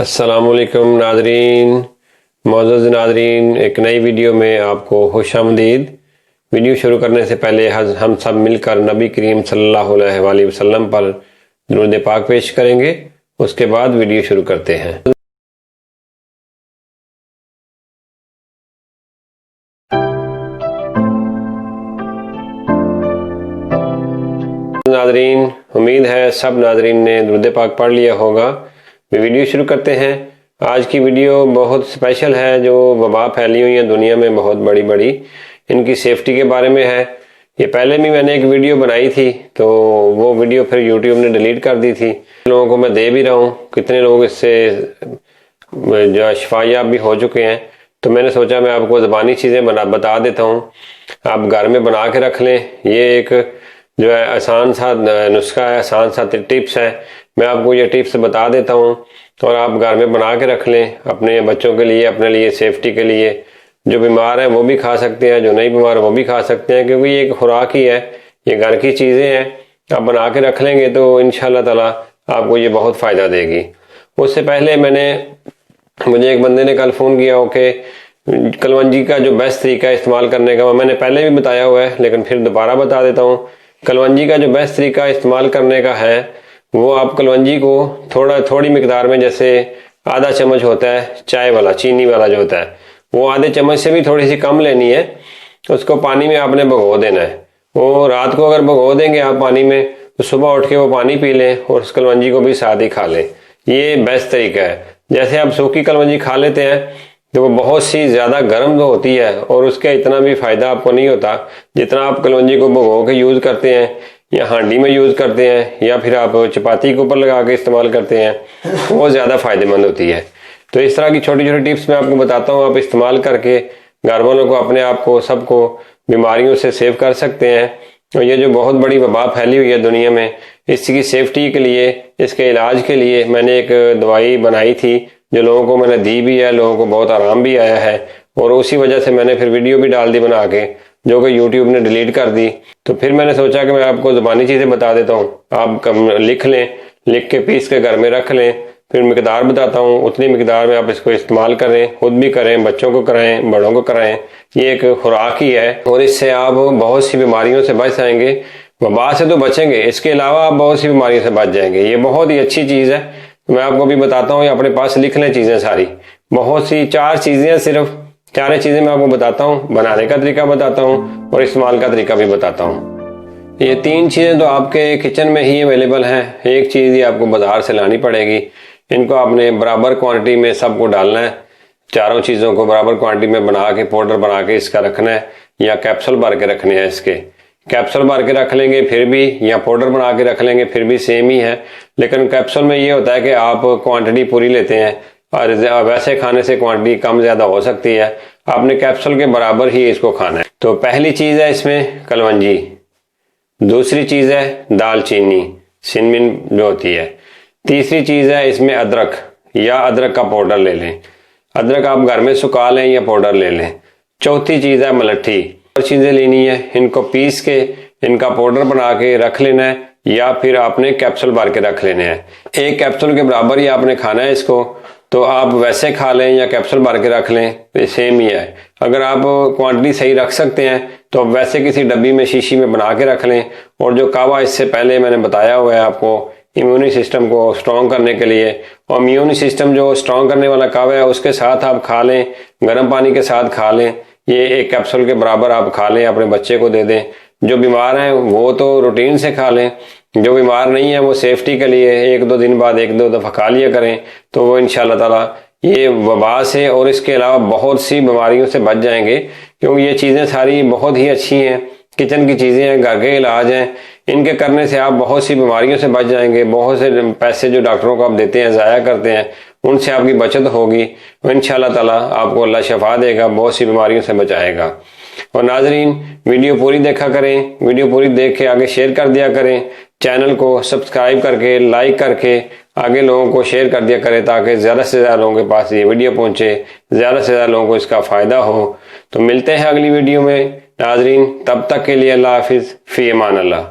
अस्सलामुअलैकुम नाजरीन, मोअज़्ज़ज़ नाजरीन, एक नई वीडियो में आपको खुशामदीद। वीडियो शुरू करने से पहले हम सब मिलकर नबी करीम सल्लल्लाहु अलैहि वसल्लम पर दुरूद पाक पेश करेंगे। उसके बाद वीडियो शुरू करते हैं। नाजरीन, उम्मीद है सब नाजरीन ने दुरूद पाक पढ़ लिया होगा। वीडियो शुरू करते हैं। आज की वीडियो बहुत स्पेशल है। जो वबा फैली हुई है दुनिया में बहुत बड़ी बड़ी, इनकी सेफ्टी के बारे में है। ये पहले भी मैंने एक वीडियो बनाई थी, तो वो वीडियो फिर यूट्यूब ने डिलीट कर दी थी। लोगों को मैं दे भी रहा हूँ, कितने लोग इससे जो शिफायाब भी हो चुके हैं। तो मैंने सोचा मैं आपको ज़बानी चीज़ें बता देता हूँ, आप घर में बना के रख लें। ये एक जो है आसान सा नुस्खा है, आसान सा टिप्स है। मैं आपको ये टिप्स बता देता हूँ और आप घर में बना के रख लें अपने बच्चों के लिए, अपने लिए, सेफ्टी के लिए। जो बीमार हैं वो भी खा सकते हैं, जो नहीं बीमार वो भी खा सकते हैं, क्योंकि ये एक खुराक ही है, ये घर की चीज़ें हैं। आप बना के रख लेंगे तो इंशाल्लाह ताला आपको ये बहुत फ़ायदा देगी। उससे पहले मुझे एक बंदे ने कल फ़ोन किया हो कि कलवंजी का जो बेस्ट तरीका है इस्तेमाल करने का, मैंने पहले भी बताया हुआ है लेकिन फिर दोबारा बता देता हूँ। कलवंजी का जो बेस्ट तरीका इस्तेमाल करने का है, वो आप कलवंजी को थोड़ी मिकदार में, जैसे आधा चम्मच होता है चाय वाला, चीनी वाला जो होता है, वो आधे चम्मच से भी थोड़ी सी कम लेनी है। उसको पानी में आपने भिगो देना है। वो रात को अगर भिगो देंगे आप पानी में, तो सुबह उठ के वो पानी पी लें और उस कलवंजी को भी साथ ही खा लें। ये बेस्ट तरीका है। जैसे आप सूखी कलवंजी खा लेते हैं तो वो बहुत सी ज़्यादा गर्म तो होती है और उसका इतना भी फ़ायदा आपको नहीं होता जितना आप कलवंजी को भिगो के यूज़ करते हैं, या हांडी में यूज़ करते हैं, या फिर आप चपाती के ऊपर लगा के इस्तेमाल करते हैं, वो ज़्यादा फ़ायदेमंद होती है। तो इस तरह की छोटी छोटी टिप्स मैं आपको बताता हूँ, आप इस्तेमाल करके घर वालों को, अपने आप को, सबको बीमारियों से सेव कर सकते हैं। और ये जो बहुत बड़ी वबा फैली हुई है दुनिया में, इसकी सेफ्टी के लिए, इसके इलाज के लिए मैंने एक दवाई बनाई थी जो लोगों को मैंने दी भी है, लोगों को बहुत आराम भी आया है। और उसी वजह से मैंने फिर वीडियो भी डाल दी बना के, जो कि यूट्यूब ने डिलीट कर दी। तो फिर मैंने सोचा कि मैं आपको ज़बानी चीज़ें बता देता हूँ, आप लिख लें, लिख के पीस के घर में रख लें। फिर मिकदार बताता हूँ, उतनी मिकदार में आप इसको इस्तेमाल करें, खुद भी करें, बच्चों को कराएं, बड़ों को कराएं। ये एक खुराक ही है और इससे आप बहुत सी बीमारियों से बच जाएंगे। वबा से तो बचेंगे, इसके अलावा आप बहुत सी बीमारियों से बच जाएंगे। ये बहुत ही अच्छी चीज़ है। मैं आपको भी बताता हूँ, अपने पास लिख लें चीज़ें सारी। बहुत सी 4 चीज़ें, सिर्फ 4 चीज़ें मैं आपको बताता हूँ। बनाने का तरीका बताता हूँ और इस्तेमाल का तरीका भी बताता हूँ। ये 3 चीज़ें तो आपके किचन में ही अवेलेबल हैं, एक चीज़ ही आपको बाजार से लानी पड़ेगी। इनको आपने बराबर क्वांटिटी में सबको डालना है, चारों चीज़ों को बराबर क्वांटिटी में बना के, पाउडर बना के इसका रखना है, या कैप्सूल भर के रखने हैं। इसके कैप्सूल भर के रख लेंगे फिर भी, या पाउडर बना के रख लेंगे फिर भी सेम ही है। लेकिन कैप्सूल में ये होता है कि आप क्वांटिटी पूरी लेते हैं और वैसे खाने से क्वांटिटी कम ज़्यादा हो सकती है। आपने कैप्सूल के बराबर ही इसको खाना है। तो पहली चीज़ है इसमें कलवंजी, दूसरी चीज़ है दालचीनी, सिनमिन जो होती है, तीसरी चीज़ है इसमें अदरक, या अदरक का पाउडर ले लें। अदरक आप घर में सुखा लें या पाउडर ले लें। चौथी चीज़ है मलट्ठी। और चीज़ें लेनी है, इनको पीस के इनका पाउडर बना के रख लेना है, या फिर आपने कैप्सूल भर के रख लेने हैं। एक कैप्सूल के बराबर ही आपने खाना है इसको। तो आप वैसे खा लें या कैप्सूल भर के रख लें, तो सेम ही है। अगर आप क्वांटिटी सही रख सकते हैं तो वैसे किसी डब्बी में, शीशी में बना के रख लें। और जो कावा इससे पहले मैंने बताया हुआ है आपको, इम्यूनी सिस्टम को स्ट्रॉन्ग करने के लिए, और इम्यूनी सिस्टम जो स्ट्रॉन्ग करने वाला कावा है उसके साथ आप खा लें, गर्म पानी के साथ खा लें। ये एक कैप्सूल के बराबर आप खा लें, अपने बच्चे को दे दें। जो बीमार हैं वो तो रूटीन से खा लें, जो बीमार नहीं है वो सेफ्टी के लिए 1-2 दिन बाद 1-2 दफ़ा खा लिया करें, तो वो इंशाल्लाह ताला ये वबा से और इसके अलावा बहुत सी बीमारियों से बच जाएंगे। क्योंकि ये चीज़ें सारी बहुत ही अच्छी हैं, किचन की चीज़ें हैं, घर के इलाज हैं। इनके करने से आप बहुत सी बीमारियों से बच जाएंगे। बहुत से पैसे जो डॉक्टरों को आप देते हैं, ज़ाया करते हैं, उनसे आपकी बचत होगी। इंशाल्लाह ताला आपको अल्लाह शफा देगा, बहुत सी बीमारियों से बचाएगा। और नाजरीन, वीडियो पूरी देखा करें, वीडियो पूरी देख के आगे शेयर कर दिया करें। चैनल को सब्सक्राइब करके, लाइक करके आगे लोगों को शेयर कर दिया करें, ताकि ज़्यादा से ज़्यादा लोगों के पास ये वीडियो पहुँचे, ज़्यादा से ज़्यादा लोगों को इसका फ़ायदा हो। तो मिलते हैं अगली वीडियो में नाजरीन, तब तक के लिए अल्लाह हाफिज़, फ़ी अमान अल्लाह।